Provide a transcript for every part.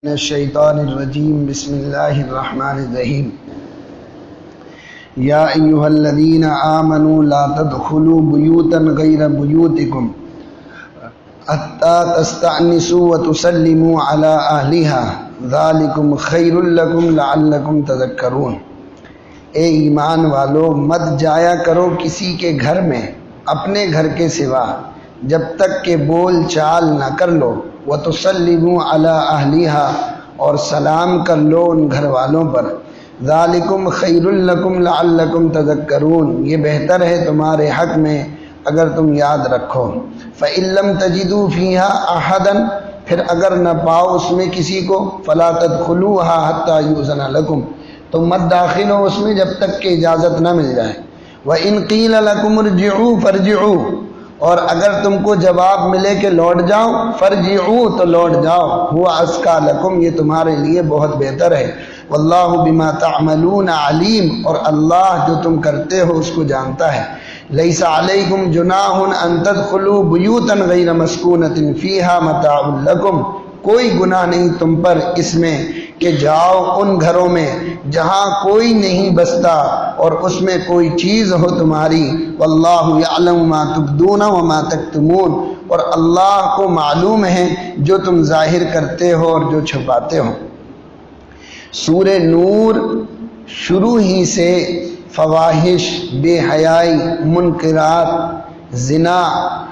من الشیطان الرجیم بسم اللہ الرحمن الرحیم یا ایہا الذین آمنوا لا تدخلوا بیوتا غیر بیوتکم حتی تستأنسوا وتسلموا علی اہلها ذالکم خیر لکم لعلکم تذکرون۔ اے ایمان والو، مت جایا کرو کسی کے گھر میں اپنے گھر کے سوا جب تک کہ بول چال نہ کر لو، وَتُسَلِّمُوا عَلَىٰ أَهْلِهَا اور سلام کر لو ان گھر والوں پر۔ ذَالِكُمْ خَيْرٌ لَكُمْ لَعَلَّكُمْ تَذَكَّرُونَ، یہ بہتر ہے تمہارے حق میں اگر تم یاد رکھو۔ فَإِن لَّمْ تَجِدُوا فِيهَا أَحَدًا، پھر اگر نہ پاؤ اس میں کسی کو، فَلَا تَدْخُلُوهَا حَتَّىٰ يُؤْذَنَ لَكُمْ، تم مت داخل ہو اس میں جب تک کہ اجازت نہ مل جائے۔ وَإِن قِيلَ لَكُمُ ارْجِعُوا فَارْجِعُوا، اور اگر تم کو جواب ملے کہ لوٹ جاؤ، فرجعوا تو لوٹ جاؤ، ہوا ازکیٰ لکم، یہ تمہارے لیے بہت بہتر ہے۔ واللہ بما تعملون علیم، اور اللہ جو تم کرتے ہو اس کو جانتا ہے۔ لیس علیکم جناح ان تدخلوا بیوتا غیر مسکونۃ فیہا متاع لکم، کوئی گناہ نہیں تم پر اس میں کہ جاؤ ان گھروں میں جہاں کوئی نہیں بستا اور اس میں کوئی چیز ہو تمہاری۔ واللہ یعلم ما تبدون وما تکتمون، اور اللہ کو معلوم ہے جو تم ظاہر کرتے ہو اور جو چھپاتے ہو۔ سورہ نور شروع ہی سے فواحش، بے حیائی، منکرات، زنا،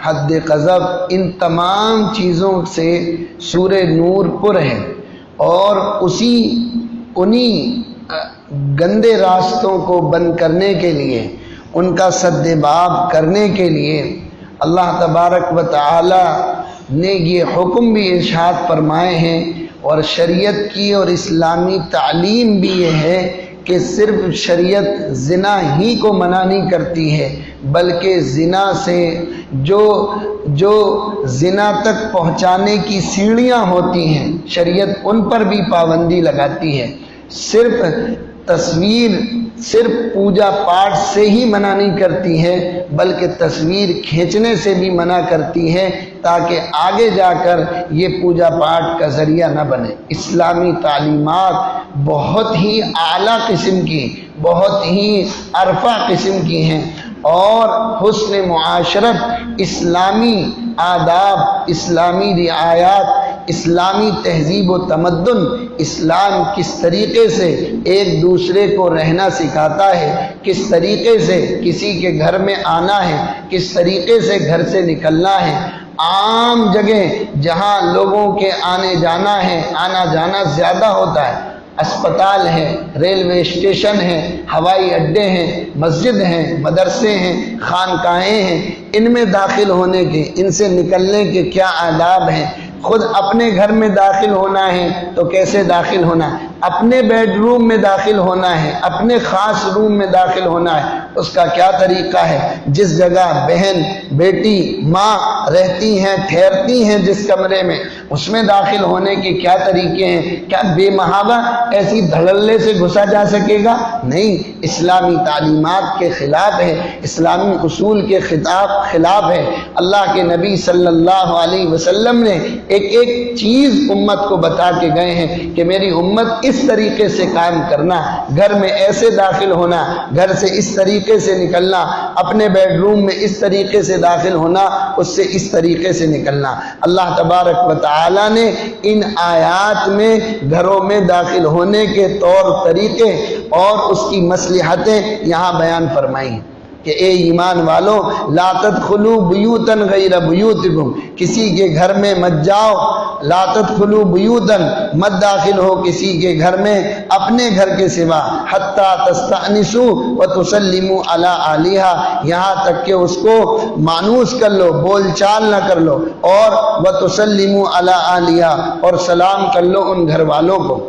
حد قذف، ان تمام چیزوں سے سورہ نور پر ہے، اور انہی گندے راستوں کو بند کرنے کے لیے، ان کا سد باب کرنے کے لیے اللہ تبارک و تعالی نے یہ حکم بھی ارشاد فرمائے ہیں، اور شریعت کی اور اسلامی تعلیم بھی یہ ہے کہ صرف شریعت زنا ہی کو منع نہیں کرتی ہے، بلکہ زنا سے جو زنا تک پہنچانے کی سیڑھیاں ہوتی ہیں شریعت ان پر بھی پابندی لگاتی ہے۔ صرف پوجا پاٹ سے ہی منع نہیں کرتی ہے، بلکہ تصویر کھینچنے سے بھی منع کرتی ہے، تاکہ آگے جا کر یہ پوجا پاٹ کا ذریعہ نہ بنے۔ اسلامی تعلیمات بہت ہی اعلیٰ قسم کی، بہت ہی عرفہ قسم کی ہیں، اور حسن معاشرت، اسلامی آداب، اسلامی رعایات، اسلامی تہذیب و تمدن، اسلام کس طریقے سے ایک دوسرے کو رہنا سکھاتا ہے، کس طریقے سے کسی کے گھر میں آنا ہے، کس طریقے سے گھر سے نکلنا ہے۔ عام جگہ جہاں لوگوں کے آنے جانا زیادہ ہوتا ہے، اسپتال ہے، ریلوے اسٹیشن ہے، ہوائی اڈے ہیں، مسجد ہیں، مدرسے ہیں، خانقاہیں ہیں، ان میں داخل ہونے کے، ان سے نکلنے کے کیا آداب ہیں۔ خود اپنے گھر میں داخل ہونا ہے تو کیسے داخل ہونا ہے، اپنے بیڈ روم میں داخل ہونا ہے، اپنے خاص روم میں داخل ہونا ہے، اس کا کیا طریقہ ہے۔ جس جگہ بہن، بیٹی، ماں رہتی ہیں، ٹھہرتی ہیں جس کمرے میں، اس میں داخل ہونے کے کیا طریقے ہیں۔ کیا بے محابہ ایسی دھڑلے سے گھسا جا سکے گا؟ نہیں، اسلامی تعلیمات کے خلاف ہے، اسلامی اصول کے خلاف ہے۔ اللہ کے نبی صلی اللہ علیہ وسلم نے ایک چیز امت کو بتا کے گئے ہیں کہ میری امت اس طریقے سے قائم کرنا، گھر میں ایسے داخل ہونا، گھر سے اس طریقے سے نکلنا، اپنے بیڈ روم میں اس طریقے سے داخل ہونا، اس سے اس طریقے سے نکلنا۔ اللہ تبارک و تعالی نے ان آیات میں گھروں میں داخل ہونے کے طور طریقے اور اس کی مصلحتیں یہاں بیان فرمائی ہیں کہ اے ایمان والو، لا تدخلوا بیوتا غیر بیوتکم، کسی کے گھر میں مت جاؤ، لا تدخلوا بیوتا، مت داخل ہو کسی کے گھر میں اپنے گھر کے سوا، حتی تستأنسوا وتسلموا علی اہلها، یہاں تک کہ اس کو مانوس کر لو، بول چال نہ کر لو، اور وتسلموا علی اہلها، اور سلام کر لو ان گھر والوں کو۔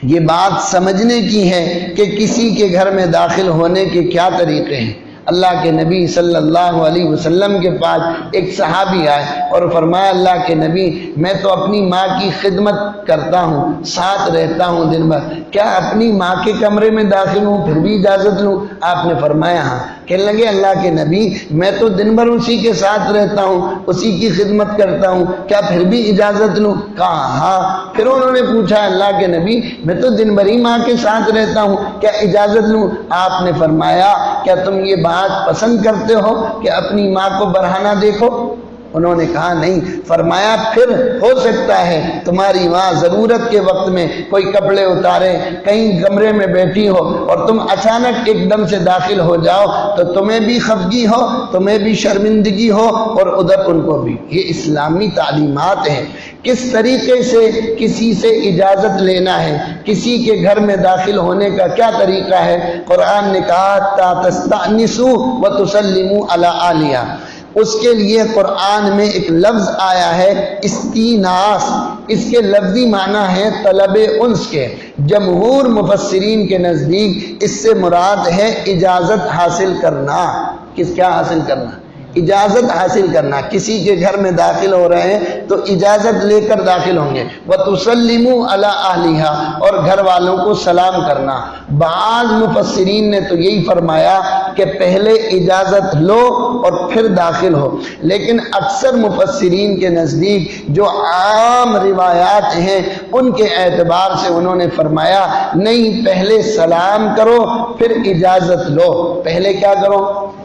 یہ بات سمجھنے کی ہے کہ کسی کے گھر میں داخل ہونے کے کیا طریقے ہیں۔ اللہ کے نبی صلی اللہ علیہ وسلم کے پاس ایک صحابی آئے اور فرمایا، اللہ کے نبی، میں تو اپنی ماں کی خدمت کرتا ہوں، ساتھ رہتا ہوں دن بھر، کیا اپنی ماں کے کمرے میں داخل ہوں پھر بھی اجازت لوں؟ آپ نے فرمایا ہاں۔ کہنے لگے اللہ کے نبی میں تو دن بھر اسی کے ساتھ رہتا ہوں، اسی کی خدمت کرتا ہوں، کیا پھر بھی اجازت لوں؟ کہا ہاں۔ پھر انہوں نے پوچھا اللہ کے نبی میں تو دن بھر ہی ماں کے ساتھ رہتا ہوں، کیا اجازت لوں؟ آپ نے فرمایا کیا تم یہ بات پسند کرتے ہو کہ اپنی ماں کو برہنہ دیکھو؟ انہوں نے کہا نہیں۔ فرمایا پھر ہو سکتا ہے تمہاری ماں ضرورت کے وقت میں کوئی کپڑے اتارے، کہیں کمرے میں بیٹھی ہو اور تم اچانک ایک دم سے داخل ہو جاؤ تو تمہیں بھی خفگی ہو، تمہیں بھی شرمندگی ہو اور ادھر ان کو بھی۔ یہ اسلامی تعلیمات ہیں کس طریقے سے کسی سے اجازت لینا ہے، کسی کے گھر میں داخل ہونے کا کیا طریقہ ہے۔ قرآن نے کہا تا تستأنسوا وتسلموا علی اہلہا، اس کے لیے قرآن میں ایک لفظ آیا ہے استیناس، اس کے لفظی معنی ہے طلب انس کے۔ جمہور مفسرین کے نزدیک اس سے مراد ہے اجازت حاصل کرنا۔ کیا حاصل کرنا؟ اجازت حاصل کرنا۔ کسی کے گھر میں داخل ہو رہے ہیں تو اجازت لے کر داخل ہوں گے۔ وَتُسَلِّمُوا عَلَىٰ أَهْلِهَا، اور گھر والوں کو سلام کرنا۔ بعض مفسرین نے تو یہی فرمایا کہ پہلے اجازت لو اور پھر داخل ہو، لیکن اکثر مفسرین کے نزدیک جو عام روایات ہیں ان کے اعتبار سے انہوں نے فرمایا نہیں، پہلے سلام کرو پھر اجازت لو۔ پہلے کیا کرو؟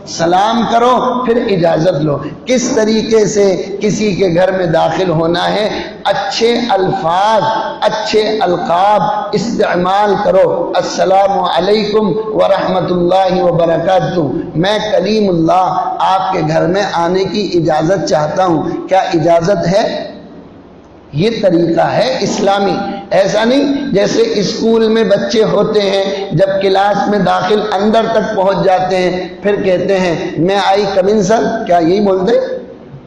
سلام کرو پھر اجازت لو۔ کس طریقے سے کسی کے گھر میں داخل ہونا ہے؟ اچھے الفاظ، اچھے القاب استعمال کرو۔ السلام علیکم ورحمۃ اللہ وبرکاتہ، میں کلیم اللہ آپ کے گھر میں آنے کی اجازت چاہتا ہوں، کیا اجازت ہے؟ یہ طریقہ ہے اسلامی۔ ایسا نہیں جیسے اسکول میں بچے ہوتے ہیں جب کلاس میں داخل اندر تک پہنچ جاتے ہیں پھر کہتے ہیں میں آئی کم ان سر، کیا یہی بولتے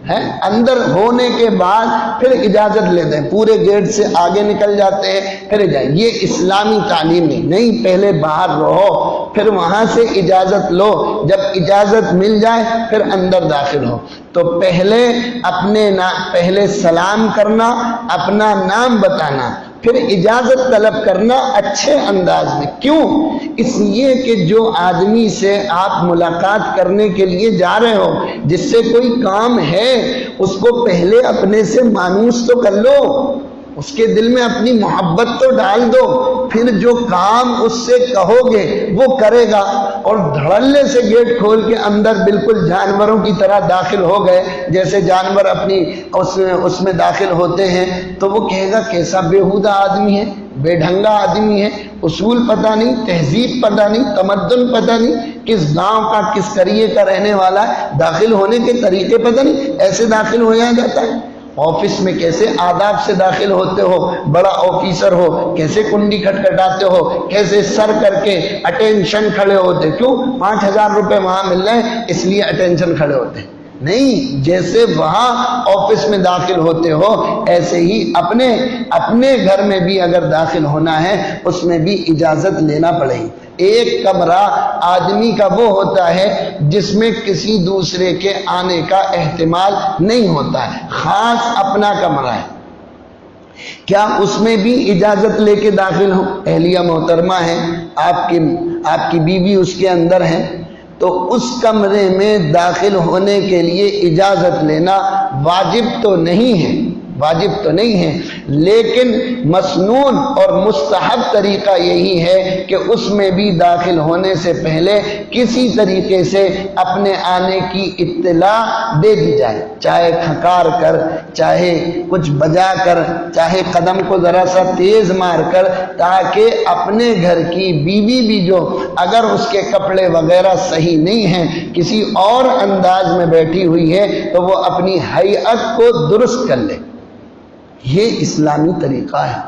ہیں؟ اندر ہونے کے بعد پھر اجازت لیتے ہیں، پورے گیٹ سے آگے نکل جاتے ہیں پھر جائیں۔ یہ اسلامی تعلیم نہیں، پہلے باہر رہو پھر وہاں سے اجازت لو، جب اجازت مل جائے پھر اندر داخل ہو۔ تو پہلے سلام کرنا، اپنا نام بتانا، پھر اجازت طلب کرنا اچھے انداز میں۔ کیوں؟ اس لیے کہ جو آدمی سے آپ ملاقات کرنے کے لیے جا رہے ہو، جس سے کوئی کام ہے، اس کو پہلے اپنے سے مانوس تو کر لو، اس کے دل میں اپنی محبت تو ڈال دو، پھر جو کام اس سے کہو گے وہ کرے گا۔ اور دھڑلے سے گیٹ کھول کے اندر بالکل جانوروں کی طرح داخل ہو گئے، جیسے جانور اپنی اس میں داخل ہوتے ہیں، تو وہ کہے گا کیسا بیہودہ آدمی ہے، بے ڈھنگا آدمی ہے، اصول پتہ نہیں، تہذیب پتہ نہیں، تمدن پتہ نہیں، کس گاؤں کا کس قریے کا رہنے والا ہے، داخل ہونے کے طریقے پتہ نہیں، ایسے داخل ہو جاتا ہے۔ آفس میں کیسے آداب سے داخل ہوتے ہو، بڑا آفیسر ہو کیسے کنڈی کھٹکھٹاتے ہو، کیسے سر کر کے اٹینشن کھڑے ہوتے، کیوں؟ 5000 روپے وہاں مل رہے ہیں اس لیے اٹینشن کھڑے ہوتے ہیں۔ نہیں، جیسے وہاں آفس میں داخل ہوتے ہو ایسے ہی اپنے گھر میں بھی اگر داخل ہونا ہے اس میں بھی اجازت لینا پڑے گی۔ ایک کمرہ آدمی کا وہ ہوتا ہے جس میں کسی دوسرے کے آنے کا احتمال نہیں ہوتا ہے، خاص اپنا کمرہ ہے، کیا اس میں بھی اجازت لے کے داخل ہو؟ اہلیہ محترمہ ہے، آپ کی بیوی اس کے اندر ہے، تو اس کمرے میں داخل ہونے کے لیے اجازت لینا واجب تو نہیں ہے، لیکن مسنون اور مستحب طریقہ یہی ہے کہ اس میں بھی داخل ہونے سے پہلے کسی طریقے سے اپنے آنے کی اطلاع دے دی جائے، چاہے کھنکار کر، چاہے کچھ بجا کر، چاہے قدم کو ذرا سا تیز مار کر، تاکہ اپنے گھر کی بیوی بھی جو اگر اس کے کپڑے وغیرہ صحیح نہیں ہیں، کسی اور انداز میں بیٹھی ہوئی ہے، تو وہ اپنی ہیئت کو درست کر لے۔ یہ اسلامی طریقہ ہے۔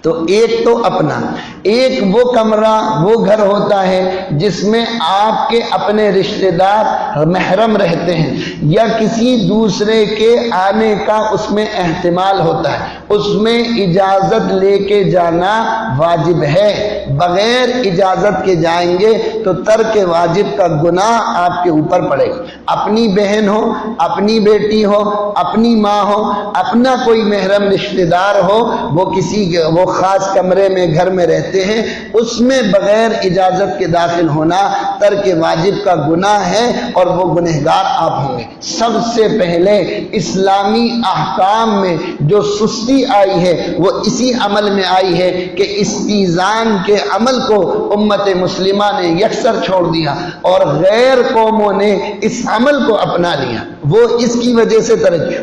تو ایک تو اپنا، ایک وہ کمرہ وہ گھر ہوتا ہے جس میں آپ کے اپنے رشتہ دار محرم رہتے ہیں یا کسی دوسرے کے آنے کا اس میں احتمال ہوتا ہے، اس میں اجازت لے کے جانا واجب ہے۔ بغیر اجازت کے جائیں گے تو ترک واجب کا گناہ آپ کے اوپر پڑے گا. اپنی بہن ہو، اپنی بیٹی ہو، اپنی ماں ہو، اپنا کوئی محرم رشتہ دار ہو، وہ خاص کمرے میں گھر میں رہتے ہیں، اس میں بغیر اجازت کے داخل ہونا ترک واجب کا گناہ ہے اور وہ گنہگار آپ ہوں گے. سب سے پہلے اسلامی احکام میں جو سستی آئی ہے وہ اسی عمل میں آئی ہے کہ استیزان کے عمل کو امت مسلمہ نے یکسر چھوڑ دیا اور غیر قوموں نے اس عمل کو اپنا لیا. وہ اس کی وجہ سے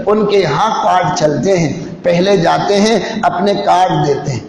ان کے ہاں کارڈ چلتے ہیں، پہلے جاتے ہیں اپنے کارڈ دیتے ہیں.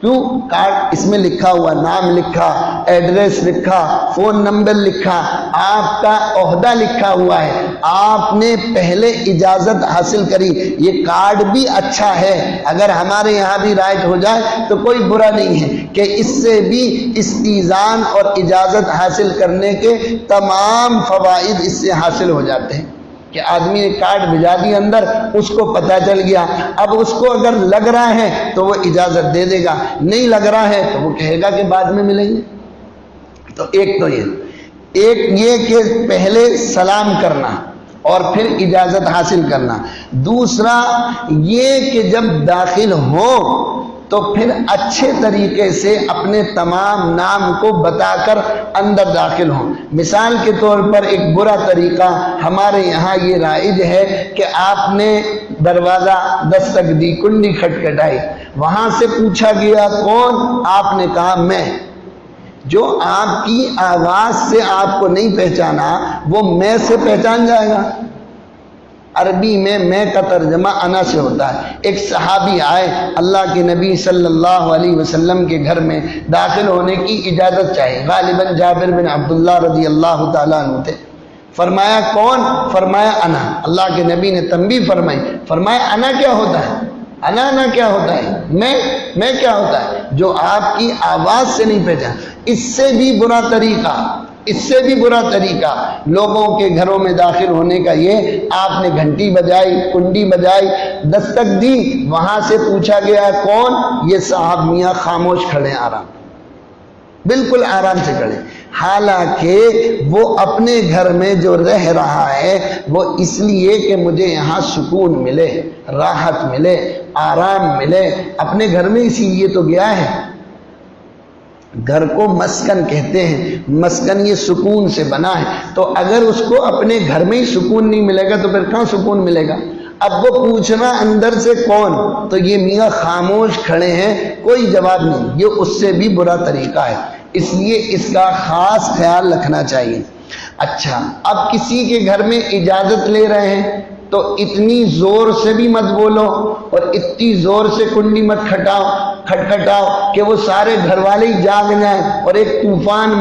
کیوں؟ کارڈ اس میں لکھا ہوا، نام لکھا، ایڈریس لکھا، فون نمبر لکھا، آپ کا عہدہ لکھا ہوا ہے، آپ نے پہلے اجازت حاصل کری. یہ کارڈ بھی اچھا ہے، اگر ہمارے یہاں بھی رائج ہو جائے تو کوئی برا نہیں ہے کہ اس سے بھی استیزان اور اجازت حاصل کرنے کے تمام فوائد اس سے حاصل ہو جاتے ہیں. کہ آدمی نے کارڈ بھیجا دی اندر، اس کو پتہ چل گیا، اب اس کو اگر لگ رہا ہے تو وہ اجازت دے دے گا، نہیں لگ رہا ہے تو وہ کہے گا کہ بعد میں ملیں گے. تو ایک یہ کہ پہلے سلام کرنا اور پھر اجازت حاصل کرنا. دوسرا یہ کہ جب داخل ہو تو پھر اچھے طریقے سے اپنے تمام نام کو بتا کر اندر داخل ہوں. مثال کے طور پر ایک برا طریقہ ہمارے یہاں یہ رائج ہے کہ آپ نے دروازہ دستک دی، کنڈی کھٹکھٹائی، وہاں سے پوچھا گیا کون؟ آپ نے کہا میں. جو آپ کی آواز سے آپ کو نہیں پہچانا وہ میں سے پہچان جائے گا. عربی میں کا ترجمہ انا سے ہوتا ہے. ایک صحابی آئے، اللہ کے نبی صلی اللہ علیہ وسلم کے گھر میں داخل ہونے کی اجازت چاہیے. غالباً جابر بن عبداللہ رضی اللہ تعالیٰ عنہ تھے. فرمایا کون؟ فرمایا انا. اللہ کے نبی نے تنبیہ فرمائی، فرمایا انا کیا ہوتا ہے؟ انا کیا ہوتا ہے؟ میں کیا ہوتا ہے؟ جو آپ کی آواز سے نہیں پہچان. اس سے بھی برا طریقہ لوگوں کے گھروں میں داخل ہونے کا یہ، آپ نے گھنٹی بجائی، کنڈی بجائی، دستک دی، وہاں سے پوچھا گیا کون؟ یہ صاحب میاں خاموش کھڑے، بالکل آرام سے کھڑے. حالانکہ وہ اپنے گھر میں جو رہ رہا ہے وہ اس لیے کہ مجھے یہاں سکون ملے، راحت ملے، آرام ملے، اپنے گھر میں اسی لیے تو گیا ہے. گھر کو مسکن کہتے ہیں، مسکن یہ سکون سے بنا ہے. تو اگر اس کو اپنے گھر میں ہی سکون نہیں ملے گا تو پھر کہاں سکون ملے گا؟ اب وہ پوچھنا اندر سے کون؟ تو یہ میاں خاموش کھڑے ہیں، کوئی جواب نہیں. یہ اس سے بھی برا طریقہ ہے، اس لیے اس کا خاص خیال رکھنا چاہیے. اچھا، اب کسی کے گھر میں اجازت لے رہے ہیں تو اتنی زور سے بھی مت بولو اور اتنی زور سے کنڈی مت کھٹکھٹاؤ کہ وہ سارے گھر والے ہی جاگ جائیں اور ایک طوفان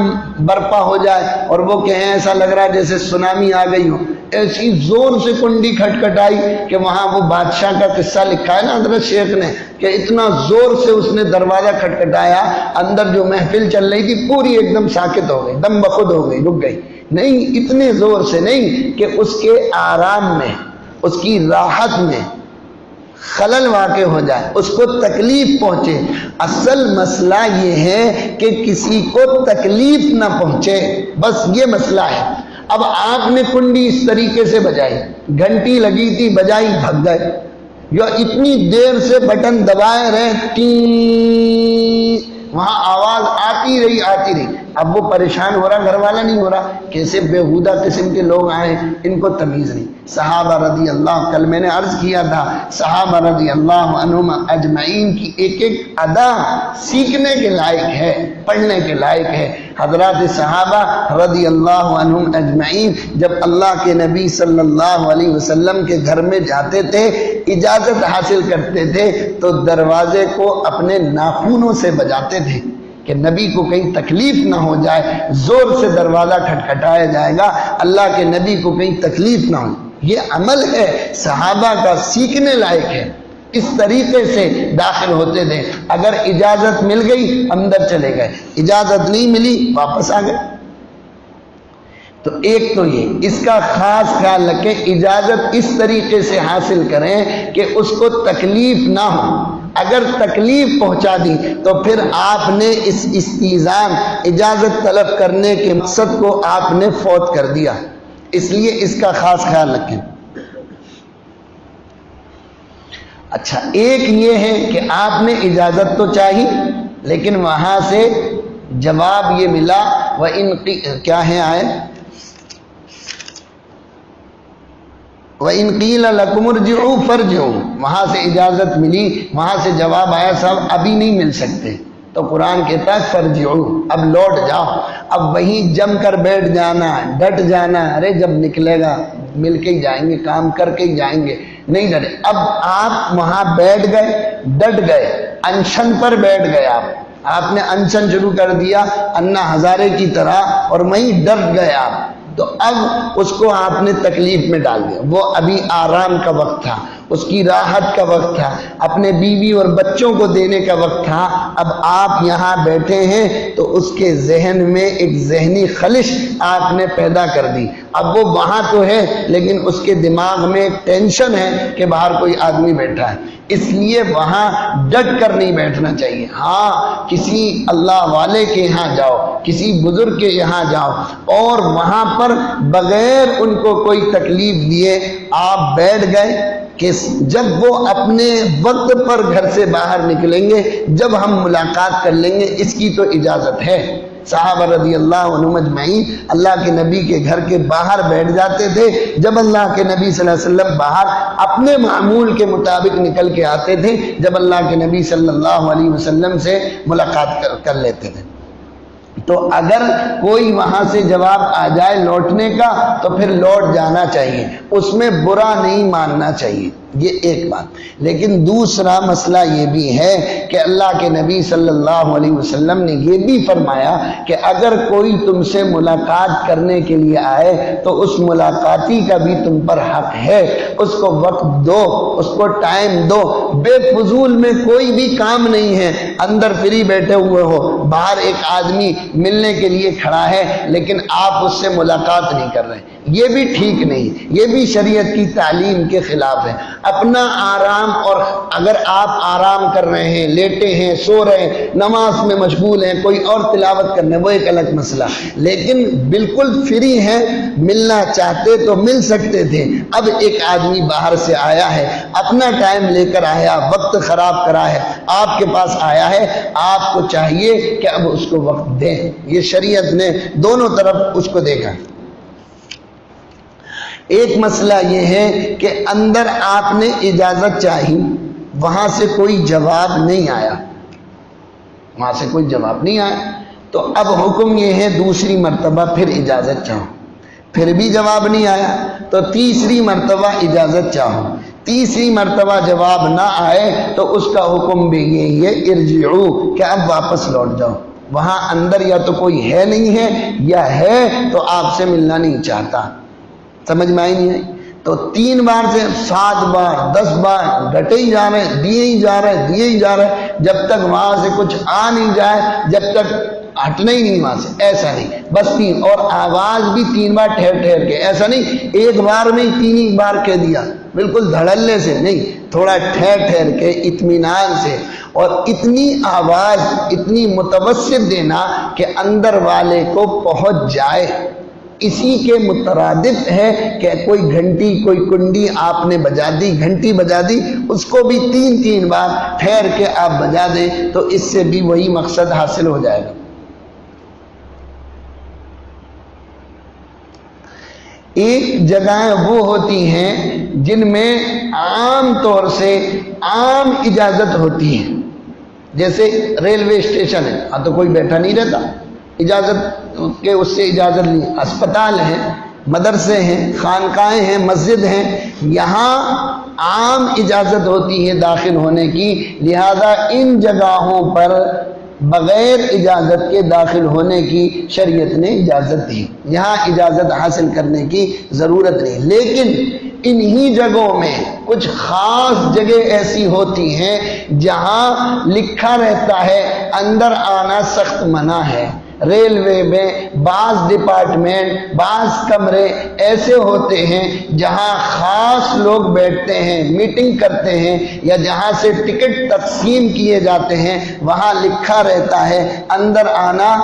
برپا ہو جائے اور وہ کہیں ایسا لگ رہا ہے جیسے سونامی آ گئی ہو. ایسی زور سے کنڈی کھٹکھٹائی کہ وہاں وہ بادشاہ کا قصہ لکھا ہے نا حضرت شیخ نے، کہ اتنا زور سے اس نے دروازہ کھٹکھٹایا، اندر جو محفل چل رہی تھی پوری ایک دم ساکت ہو گئی، دم بخود ہو گئی، رک گئی. نہیں، اتنے زور سے نہیں کہ اس کے آرام میں، اس کی راحت میں خلل واقع ہو جائے، اس کو تکلیف پہنچے. اصل مسئلہ یہ ہے کہ کسی کو تکلیف نہ پہنچے، بس یہ مسئلہ ہے. اب آپ نے کنڈی اس طریقے سے بجائی، گھنٹی لگی تھی، بجائی، بھگ گئے، یا اتنی دیر سے بٹن دبائے رہے، وہاں آواز آتی رہی. اب وہ پریشان ہو رہا، گھر والا نہیں ہو رہا. کیسے بےہودہ قسم کے لوگ آئے، ان کو تمیز نہیں. صحابہ رضی اللہ، کل میں نے عرض کیا تھا، صحابہ رضی اللہ عنہم اجمعین کی ایک ایک ادا سیکھنے کے لائق ہے، پڑھنے کے لائق ہے. حضرات صحابہ رضی اللہ عنہم اجمعین جب اللہ کے نبی صلی اللہ علیہ وسلم کے گھر میں جاتے تھے، اجازت حاصل کرتے تھے تو دروازے کو اپنے ناخنوں سے بجاتے تھے کہ نبی کو کہیں تکلیف نہ ہو جائے. زور سے دروازہ کھٹکھٹایا جائے گا، اللہ کے نبی کو کہیں تکلیف نہ ہو. یہ عمل ہے صحابہ کا، سیکھنے لائق ہے. اس طریقے سے داخل ہوتے تھے. اگر اجازت مل گئی اندر چلے گئے، اجازت نہیں ملی واپس آ گئے. تو ایک تو یہ، اس کا خاص خیال رکھیں، اجازت اس طریقے سے حاصل کریں کہ اس کو تکلیف نہ ہو. اگر تکلیف پہنچا دی تو پھر آپ نے اس استئذان اجازت طلب کرنے کے مقصد کو آپ نے فوت کر دیا، اس لیے اس کا خاص خیال رکھیں۔ اچھا، ایک یہ ہے کہ آپ نے اجازت تو چاہی لیکن وہاں سے جواب یہ ملا کیا ہے آئے وَإِن قِيلَ لَكُمُ ارْجِعُوا فَارْجِعُوا، وہاں سے اجازت ملی، وہاں سے جواب آیا صاحب ابھی نہیں مل سکتے، تو قرآن کہتا ہے فَارْجِعُوا، اب لوٹ جاؤ، اب وہیں جم کر بیٹھ جانا، ڈٹ جانا، ارے جب نکلے گا مل کے ہی جائیں گے، کام کر کے ہی جائیں گے، نہیں ڈرے۔ اب آپ وہاں بیٹھ گئے، ڈٹ گئے، انشن پر بیٹھ گئے، آپ نے انشن شروع کر دیا انا ہزارے کی طرح اور وہیں ڈٹ گئے آپ، تو اب اس کو آپ نے تکلیف میں ڈال دیا۔ وہ ابھی آرام کا وقت تھا، اس کی راحت کا وقت تھا، اپنے بیوی اور بچوں کو دینے کا وقت تھا، اب آپ یہاں بیٹھے ہیں تو اس کے ذہن میں ایک ذہنی خلش آپ نے پیدا کر دی۔ اب وہ وہاں تو ہے لیکن اس کے دماغ میں ایک ٹینشن ہے کہ باہر کوئی آدمی بیٹھا ہے، اس لیے وہاں ڈٹ کر نہیں بیٹھنا چاہیے۔ ہاں، کسی اللہ والے کے یہاں جاؤ، کسی بزرگ کے یہاں جاؤ اور وہاں پر بغیر ان کو کوئی تکلیف دیے آپ بیٹھ گئے کہ جب وہ اپنے وقت پر گھر سے باہر نکلیں گے، جب ہم ملاقات کر لیں گے، اس کی تو اجازت ہے۔ صحابہ رضی اللہ عنہ مجمعین اللہ کے نبی کے گھر کے باہر بیٹھ جاتے تھے، جب اللہ کے نبی صلی اللہ علیہ وسلم باہر اپنے معمول کے مطابق نکل کے آتے تھے، جب اللہ کے نبی صلی اللہ علیہ وسلم سے ملاقات کر لیتے تھے۔ تو اگر کوئی وہاں سے جواب آ جائے لوٹنے کا تو پھر لوٹ جانا چاہیے، اس میں برا نہیں ماننا چاہیے، یہ ایک بات۔ لیکن دوسرا مسئلہ یہ بھی ہے کہ اللہ کے نبی صلی اللہ علیہ وسلم نے یہ بھی فرمایا کہ اگر کوئی تم سے ملاقات کرنے کے لیے آئے تو اس ملاقاتی کا بھی تم پر حق ہے، اس کو وقت دو، اس کو ٹائم دو، بے فضول میں کوئی بھی کام نہیں ہے، اندر فری بیٹھے ہوئے ہو، باہر ایک آدمی ملنے کے لیے کھڑا ہے لیکن آپ اس سے ملاقات نہیں کر رہے، یہ بھی ٹھیک نہیں، یہ بھی شریعت کی تعلیم کے خلاف ہے۔ اپنا آرام، اور اگر آپ آرام کر رہے ہیں، لیٹے ہیں، سو رہے ہیں، نماز میں مشغول ہیں، کوئی اور تلاوت کرنے، وہ ایک الگ مسئلہ، لیکن بالکل فری ہیں، ملنا چاہتے تو مل سکتے تھے۔ اب ایک آدمی باہر سے آیا ہے، اپنا ٹائم لے کر آیا، وقت خراب کرا ہے، آپ کے پاس آیا ہے، آپ کو چاہیے کہ اب اس کو وقت دیں۔ یہ شریعت نے دونوں طرف اس کو دیکھا۔ ایک مسئلہ یہ ہے کہ اندر آپ نے اجازت چاہی، وہاں سے کوئی جواب نہیں آیا، وہاں سے کوئی جواب نہیں آیا، تو اب حکم یہ ہے دوسری مرتبہ پھر اجازت چاہو، پھر بھی جواب نہیں آیا تو تیسری مرتبہ اجازت چاہو، تیسری مرتبہ جواب نہ آئے تو اس کا حکم بھی یہی ہے ارجعو، کہ اب واپس لوٹ جاؤ، وہاں اندر یا تو کوئی ہے نہیں ہے یا ہے تو آپ سے ملنا نہیں چاہتا۔ سمجھ میں آئی نہیں ہے؟ تو 3 بار سے 7 بار 10 بار ڈٹے ہی جا رہے، دیے ہی جا رہے، دیے ہی جا رہے، جب تک وہاں سے کچھ آ نہیں جائے، جب تک ہٹنا ہی نہیں وہاں سے، ایسا نہیں، بس 3، اور آواز بھی 3 بار ٹھہر ٹھہر کے، ایسا نہیں ایک بار میں 3 ہی بار کہہ دیا، بالکل دھڑلے سے نہیں، تھوڑا ٹھہر ٹھہر کے اطمینان سے، اور اتنی آواز اتنی متوسط دینا کہ اندر والے کو پہنچ جائے۔ اسی کے مترادف ہے کہ کوئی گھنٹی، کوئی کنڈی آپ نے بجا دی، گھنٹی بجا دی، اس کو بھی 3 بار ٹھہر کے آپ بجا دیں تو اس سے بھی وہی مقصد حاصل ہو جائے گا۔ ایک جگہیں وہ ہوتی ہیں جن میں عام طور سے عام اجازت ہوتی ہے، جیسے ریلوے اسٹیشن ہے، ہاں تو کوئی بیٹھا نہیں رہتا، اجازت کہ اس سے اجازت لی، اسپتال ہیں، مدرسے ہیں، خانقاہیں ہیں، مسجد ہیں، یہاں عام اجازت ہوتی ہے داخل ہونے کی، لہذا ان جگہوں پر بغیر اجازت کے داخل ہونے کی شریعت نے اجازت دی، یہاں اجازت حاصل کرنے کی ضرورت نہیں۔ لیکن انہی جگہوں میں کچھ خاص جگہ ایسی ہوتی ہیں جہاں لکھا رہتا ہے اندر آنا سخت منع ہے، ریلوے میں بعض ڈپارٹمنٹ، بعض کمرے ایسے ہوتے ہیں جہاں خاص لوگ بیٹھتے ہیں، میٹنگ کرتے ہیں، یا جہاں سے ٹکٹ تقسیم کیے جاتے ہیں، وہاں لکھا رہتا ہے اندر آنا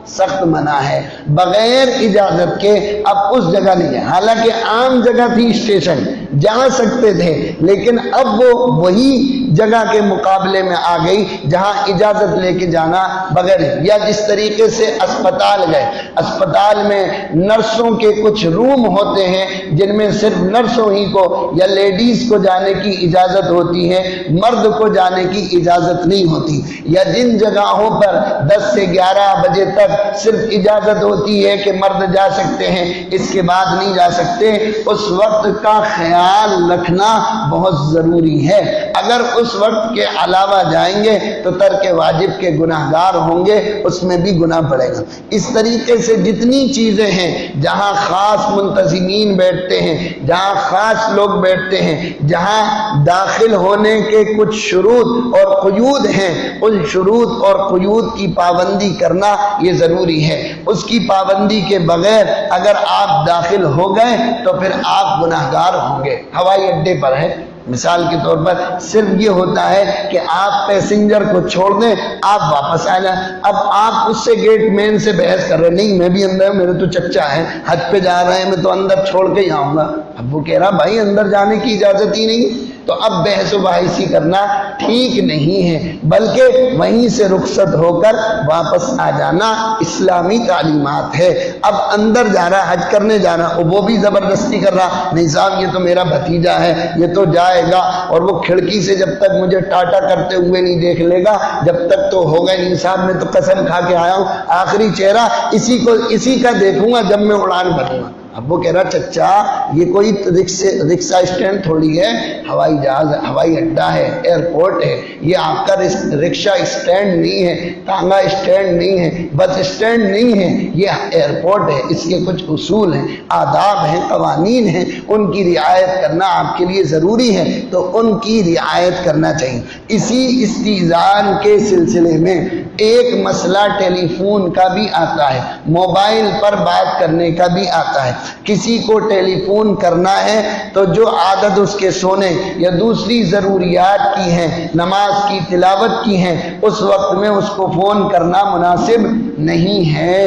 سخت منع ہے، بغیر اجازت کے اب اس جگہ نہیں ہے۔ حالانکہ عام جگہ تھی اسٹیشن، جا سکتے تھے، لیکن اب وہ وہی جگہ کے مقابلے میں آ گئی جہاں اجازت لے کے جانا بغیر، یا جس طریقے سے اسپتال گئے، اسپتال میں نرسوں کے کچھ روم ہوتے ہیں جن میں صرف نرسوں ہی کو یا لیڈیز کو جانے کی اجازت ہوتی ہے، مرد کو جانے کی اجازت نہیں ہوتی، یا جن جگہوں پر 10 سے 11 بجے تک صرف اجازت ہوتی ہے کہ مرد جا سکتے ہیں، اس کے بعد نہیں جا سکتے، اس وقت کا خیال رکھنا بہت ضروری ہے۔ اگر اس وقت کے علاوہ جائیں گے تو ترک واجب کے گناہ گار ہوں گے، اس میں بھی گناہ پڑے گا۔ اس طریقے سے جتنی چیزیں ہیں جہاں خاص منتظمین بیٹھتے ہیں، جہاں خاص لوگ بیٹھتے ہیں، جہاں داخل ہونے کے کچھ شروط اور قیود ہیں، ان شروط اور قیود کی پابندی کرنا یہ ضروری ہے۔ اس کی پابندی کے بغیر اگر آپ داخل ہو گئے تو پھر آپ گناہ گار ہوں گے۔ ہوائی اڈے پر ہے، مثال کے طور پر صرف یہ ہوتا ہے کہ آپ پیسنجر کو چھوڑ دیں، آپ واپس آ جائیں۔ اب آپ اس سے گیٹ مین سے بحث کر رہے ہیں، نہیں میں بھی اندر ہوں، میرے تو چچا ہے حج پہ جا رہے ہیں، میں تو اندر چھوڑ کے ہی آؤں گا۔ اب وہ کہہ رہا بھائی اندر جانے کی اجازت ہی نہیں، تو اب بحث و بحثی کرنا ٹھیک نہیں ہے، بلکہ وہیں سے رخصت ہو کر واپس آ جانا اسلامی تعلیمات ہے۔ اب اندر جا رہا حج کرنے جا رہا، وہ بھی زبردستی کر رہا، نہیں صاحب یہ تو میرا بھتیجا ہے، یہ تو جائے گا، اور وہ کھڑکی سے جب تک مجھے ٹاٹا کرتے ہوئے نہیں دیکھ لے گا جب تک تو ہوگا نہیں صاحب، میں تو قسم کھا کے آیا ہوں آخری چہرہ اسی کا دیکھوں گا جب میں اڑان بھروں گا۔ اب وہ کہہ رہا چچا یہ کوئی رکشہ اسٹینڈ تھوڑی ہے، ہوائی جہاز ہوائی اڈا ہے، ایئرپورٹ ہے، یہ آپ کا رکشہ اسٹینڈ نہیں ہے، تانگا اسٹینڈ نہیں ہے، بس اسٹینڈ نہیں ہے، یہ ایئرپورٹ ہے، اس کے کچھ اصول ہیں، آداب ہیں، قوانین ہیں، ان کی رعایت کرنا آپ کے لیے ضروری ہے، تو ان کی رعایت کرنا چاہیے۔ اسی استئذان کے سلسلے میں ایک مسئلہ ٹیلی فون کا بھی آتا ہے، موبائل پر بات کرنے کا بھی آتا ہے۔ کسی کو ٹیلی فون کرنا ہے تو جو عادت اس کے سونے یا دوسری ضروریات کی ہیں، نماز کی تلاوت کی ہیں، اس وقت میں اس کو فون کرنا مناسب نہیں ہے۔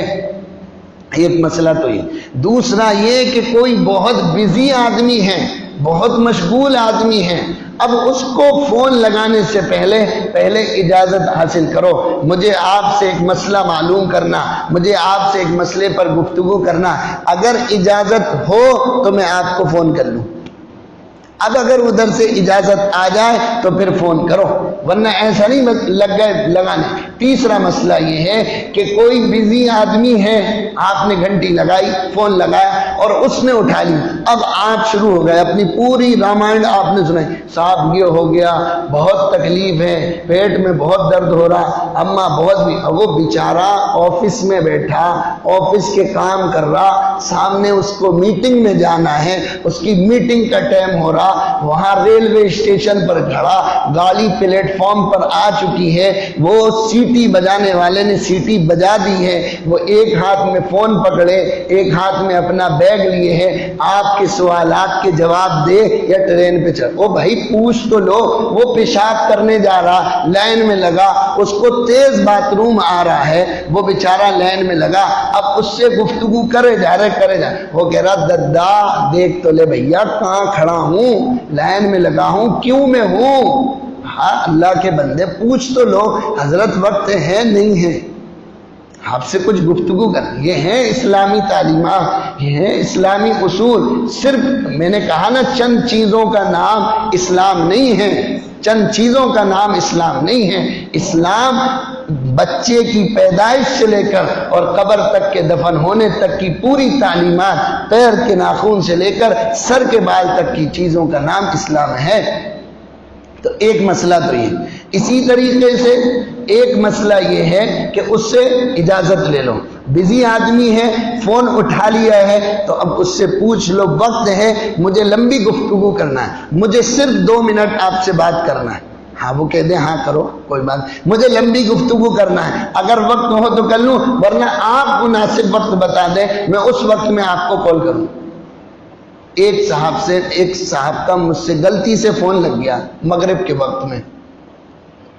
ایک مسئلہ تو یہ، دوسرا یہ کہ کوئی بہت بزی آدمی ہے، بہت مشغول آدمی ہے، اب اس کو فون لگانے سے پہلے اجازت حاصل کرو، مجھے آپ سے ایک مسئلہ معلوم کرنا، مجھے آپ سے ایک مسئلے پر گفتگو کرنا، اگر اجازت ہو تو میں آپ کو فون کر لوں۔ اب اگر ادھر سے اجازت آ جائے تو پھر فون کرو، ورنہ ایسا نہیں لگ گئے لگانے۔ تیسرا مسئلہ یہ ہے کہ کوئی بزی آدمی ہے، آپ نے گھنٹی لگائی، فون لگایا اور اس نے اٹھا لی، اب آپ شروع ہو گئے اپنی پوری رامائن آپ نے سنائی، صاحب یہ ہو گیا، بہت تکلیف ہے، پیٹ میں بہت درد ہو رہا، اماں بہت بھی، وہ بیچارہ آفس میں بیٹھا، آفس کے کام کر رہا، سامنے اس کو میٹنگ میں جانا ہے، اس کی میٹنگ کا ٹائم ہو رہا، وہاں ریلوے اسٹیشن پر کھڑا، گاڑی پلیٹ فارم پر آ چکی ہے، وہ سیٹی بجانے والے نے سیٹی بجا دی ہے، وہ ایک ہاتھ میں فون پکڑے، ایک ہاتھ میں اپنا بیگ لیے ہے، آپ کے سوالات کے جواب دے یا ٹرین پہ چڑھ۔ او بھائی پوچھ تو لو، وہ پیشاب کرنے جا رہا، لائن میں لگا، اس کو تیز باتھ روم آ رہا ہے، وہ بیچارہ لائن میں لگا، اب اس سے گفتگو کرے جا رہے، وہ کہہ رہا ددا دیکھ تو لے بھیا کہاں کھڑا ہوں، لائن میں لگا ہوں، کیوں میں ہوں؟ ہاں اللہ کے بندے پوچھ تو لو، حضرت وقت ہے نہیں ہے، آپ سے کچھ گفتگو کر، یہ ہیں اسلامی تعلیمات، یہ ہیں اسلامی اصول۔ صرف میں نے کہا نا چند چیزوں کا نام اسلام نہیں ہے، چند چیزوں کا نام اسلام نہیں ہے۔ اسلام بچے کی پیدائش سے لے کر اور قبر تک کے دفن ہونے تک کی پوری تعلیمات، پیر کے ناخن سے لے کر سر کے بال تک کی چیزوں کا نام اسلام ہے۔ تو ایک مسئلہ تو یہ، اسی طریقے سے ایک مسئلہ یہ ہے کہ اس سے اجازت لے لو، بزی آدمی ہے، فون اٹھا لیا ہے تو اب اس سے پوچھ لو، وقت ہے، مجھے لمبی گفتگو کرنا ہے، مجھے صرف 2 منٹ آپ سے بات کرنا ہے، ہاں وہ کہہ دیں ہاں کرو کوئی بات، مجھے لمبی گفتگو کرنا ہے، اگر وقت ہو تو کر لوں، ورنہ آپ مناسب وقت بتا دیں، میں اس وقت میں آپ کو کال کروں۔ ایک صاحب کا مجھ سے غلطی سے فون لگ گیا، مغرب کے وقت میں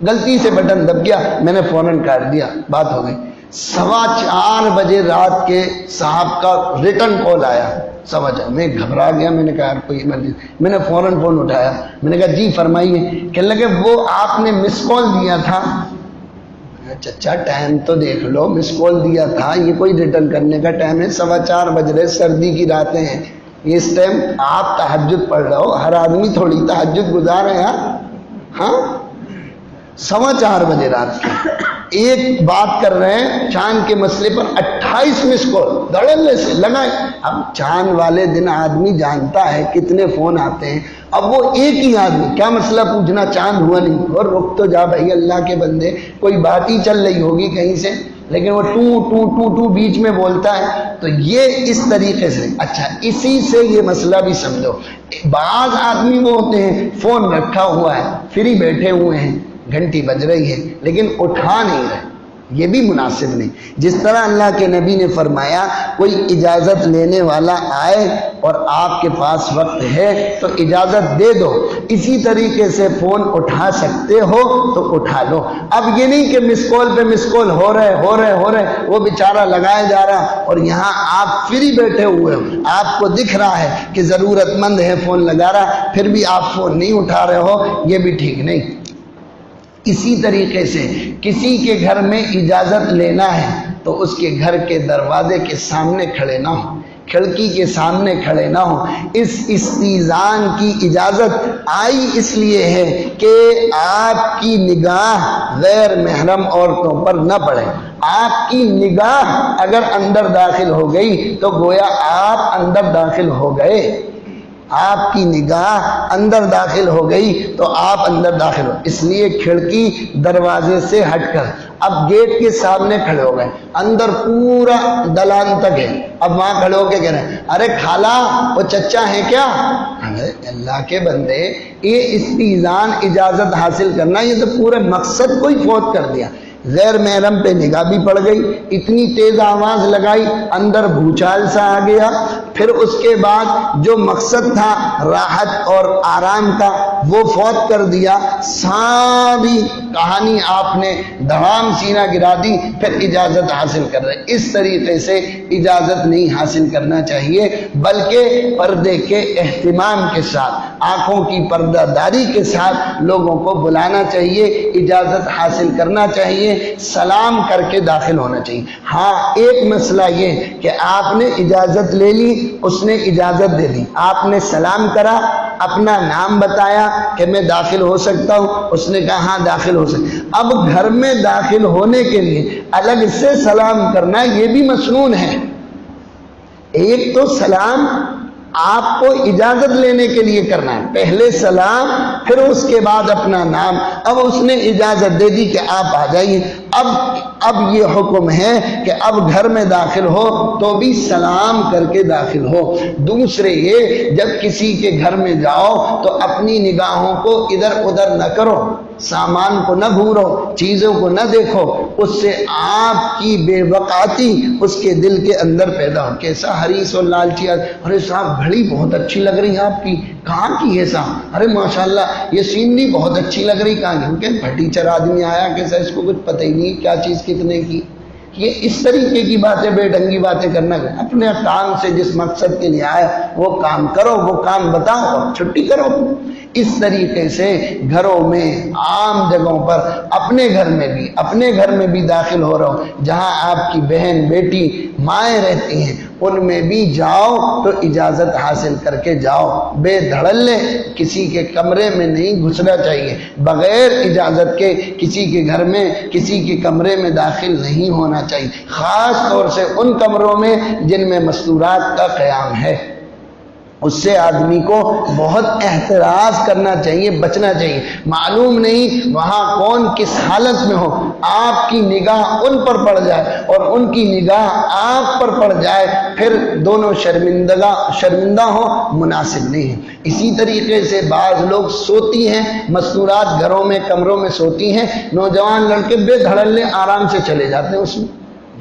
غلطی سے بٹن دب گیا، میں نے فوراً کاٹ دیا، بات ہو گئی۔ 4:15 بجے رات کے صاحب کا ریٹرن کال آیا، 4:15، میں گھبرا گیا، میں نے کہا یار کوئی ایمرجنسی، میں نے فوراً فون اٹھایا، میں نے کہا جی فرمائیے، کہنے لگے وہ آپ نے مس کال دیا تھا۔ چچا ٹائم تو دیکھ لو، مس کال دیا تھا، یہ کوئی ریٹرن کرنے کا ٹائم ہے؟ 4:15 بج رہے، سردی کی راتیں ہیں، اس ٹائم آپ تہجد پڑھ رہے ہو، ہر آدمی تھوڑی تہجد گزار ہے ہاں 4:15 بجے رات کی ایک بات کر رہے ہیں چاند کے مسئلے پر، 28 مس کال دھڑلے سے لگائے۔ اب چاند والے دن آدمی جانتا ہے کتنے فون آتے ہیں، اب وہ ایک ہی آدمی کیا مسئلہ پوچھنا، چاند ہوا نہیں، اور رک تو جا بھائی اللہ کے بندے، کوئی بات ہی چل رہی ہوگی کہیں سے، لیکن وہ ٹو بیچ میں بولتا ہے۔ تو یہ اس طریقے سے، اچھا اسی سے یہ مسئلہ بھی سمجھو، بعض آدمی وہ ہوتے ہیں فون رکھا ہوا ہے، فری بیٹھے ہوئے ہیں، گھنٹی بج رہی ہے لیکن اٹھا نہیں رہے، یہ بھی مناسب نہیں۔ جس طرح اللہ کے نبی نے فرمایا کوئی اجازت لینے والا آئے اور آپ کے پاس وقت ہے تو اجازت دے دو، اسی طریقے سے فون اٹھا سکتے ہو تو اٹھا لو۔ اب یہ نہیں کہ مس کال پہ مس کال ہو رہے، وہ بیچارہ لگایا جا رہا اور یہاں آپ فری بیٹھے ہوئے ہو، آپ کو دکھ رہا ہے کہ ضرورت مند ہے فون لگا رہا، پھر بھی آپ فون نہیں اٹھا رہے ہو، یہ بھی ٹھیک نہیں۔ اسی طریقے سے کسی کے گھر میں اجازت لینا ہے تو اس کے گھر کے دروازے کے سامنے کھڑے نہ ہو، کھڑکی کے سامنے کھڑے نہ ہو۔ اس استئذان کی اجازت آئی اس لیے ہے کہ آپ کی نگاہ غیر محرم عورتوں پر نہ پڑے۔ آپ کی نگاہ اگر اندر داخل ہو گئی تو گویا آپ اندر داخل ہو گئے، آپ کی نگاہ اندر داخل ہو گئی تو آپ اندر داخل ہو، اس لیے کھڑکی دروازے سے ہٹ کر اب گیٹ کے سامنے کھڑے ہو گئے، اندر پورا دلان تک ہے، اب وہاں کھڑے ہو کے کہہ رہے ہیں ارے خالہ وہ چچا ہیں کیا؟ ارے اللہ کے بندے، یہ استئذان اجازت حاصل کرنا، یہ تو پورے مقصد کو ہی فوت کر دیا۔ غیر محرم پہ نگاہ بھی پڑ گئی، اتنی تیز آواز لگائی، اندر بھوچال سا آ گیا، پھر اس کے بعد جو مقصد تھا راحت اور آرام کا وہ فوت کر دیا، ساری کہانی آپ نے دھڑام سینہ گرا دی، پھر اجازت حاصل کر رہے۔ اس طریقے سے اجازت نہیں حاصل کرنا چاہیے، بلکہ پردے کے اہتمام کے ساتھ، آنکھوں کی پردہ داری کے ساتھ لوگوں کو بلانا چاہیے، اجازت حاصل کرنا چاہیے، سلام کر کے داخل ہونا چاہیے۔ ہاں ایک مسئلہ یہ کہ آپ نے اجازت لے لی، اس نے اجازت دے دی، آپ نے سلام کرا، اپنا نام بتایا کہ میں داخل ہو سکتا ہوں، اس نے کہا ہاں داخل ہو سکتا۔ اب گھر میں داخل ہونے کے لیے الگ سے سلام کرنا یہ بھی مسنون ہے۔ ایک تو سلام آپ کو اجازت لینے کے لیے کرنا ہے، پہلے سلام پھر اس کے بعد اپنا نام۔ اب اس نے اجازت دے دی کہ آپ آ جائیے، اب یہ حکم ہے کہ اب گھر میں داخل ہو تو بھی سلام کر کے داخل ہو۔ دوسرے یہ جب کسی کے گھر میں جاؤ تو اپنی نگاہوں کو ادھر ادھر نہ کرو، سامان کو نہ گھورو، چیزوں کو نہ دیکھو، اس سے آپ کی بے وقعتی اس کے دل کے اندر پیدا ہو۔ کیسا حریص اور لالچی، ارے صاحب گھڑی بہت اچھی لگ رہی ہے آپ کی، کہاں کی ہے صاحب؟ ارے ماشاءاللہ یہ سینری بہت اچھی لگ رہی، کہاں کی؟ پھٹیچر آدمی آیا کیسا، اس کو کچھ پتہ ہی نہیں کیا چیز کتنے کی۔ یہ اس طریقے کی باتیں، بے ڈھنگی باتیں کرنا، اپنے کام سے جس مقصد کے لیے آئے وہ کام کرو، وہ کام بتاؤ اور چھٹی کرو۔ اس طریقے سے گھروں میں، عام جگہوں پر، اپنے گھر میں بھی داخل ہو رہا ہو، جہاں آپ کی بہن بیٹی مائیں رہتی ہیں ان میں بھی جاؤ تو اجازت حاصل کر کے جاؤ، بے دھڑلے کسی کے کمرے میں نہیں گھسنا چاہیے، بغیر اجازت کے کسی کے گھر میں، کسی کے کمرے میں داخل نہیں ہونا چاہیے، خاص طور سے ان کمروں میں جن میں مستورات کا قیام ہے۔ اس سے آدمی کو بہت احتراز کرنا چاہیے، بچنا چاہیے۔ معلوم نہیں وہاں کون کس حالت میں ہو، آپ کی نگاہ ان پر پڑ جائے اور ان کی نگاہ آپ پر پڑ جائے، پھر دونوں شرمندہ ہو، مناسب نہیں ہے۔ اسی طریقے سے بعض لوگ سوتی ہیں، مستورات گھروں میں کمروں میں سوتی ہیں، نوجوان لڑکے بے دھڑلے آرام سے چلے جاتے ہیں اس میں،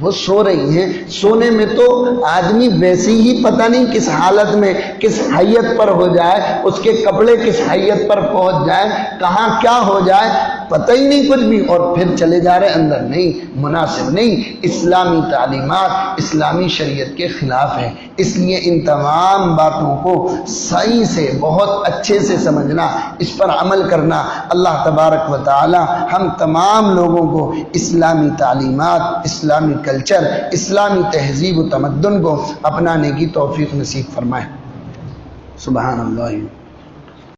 وہ سو رہی ہیں۔ سونے میں تو آدمی ویسے ہی پتہ نہیں کس حالت میں، کس حیت پر ہو جائے، اس کے کپڑے کس حیت پر پہنچ جائے، کہاں کیا ہو جائے، پتہ ہی نہیں کچھ بھی، اور پھر چلے جا رہے اندر۔ نہیں، مناسب نہیں۔ اسلامی تعلیمات اسلامی شریعت کے خلاف ہے۔ اس لیے ان تمام باتوں کو صحیح سے، بہت اچھے سے سمجھنا، اس پر عمل کرنا۔ اللہ تبارک و تعالی ہم تمام لوگوں کو اسلامی تعلیمات، اسلامی کلچر، اسلامی تہذیب و تمدن کو اپنانے کی توفیق نصیب فرمائے۔ سبحان اللہ۔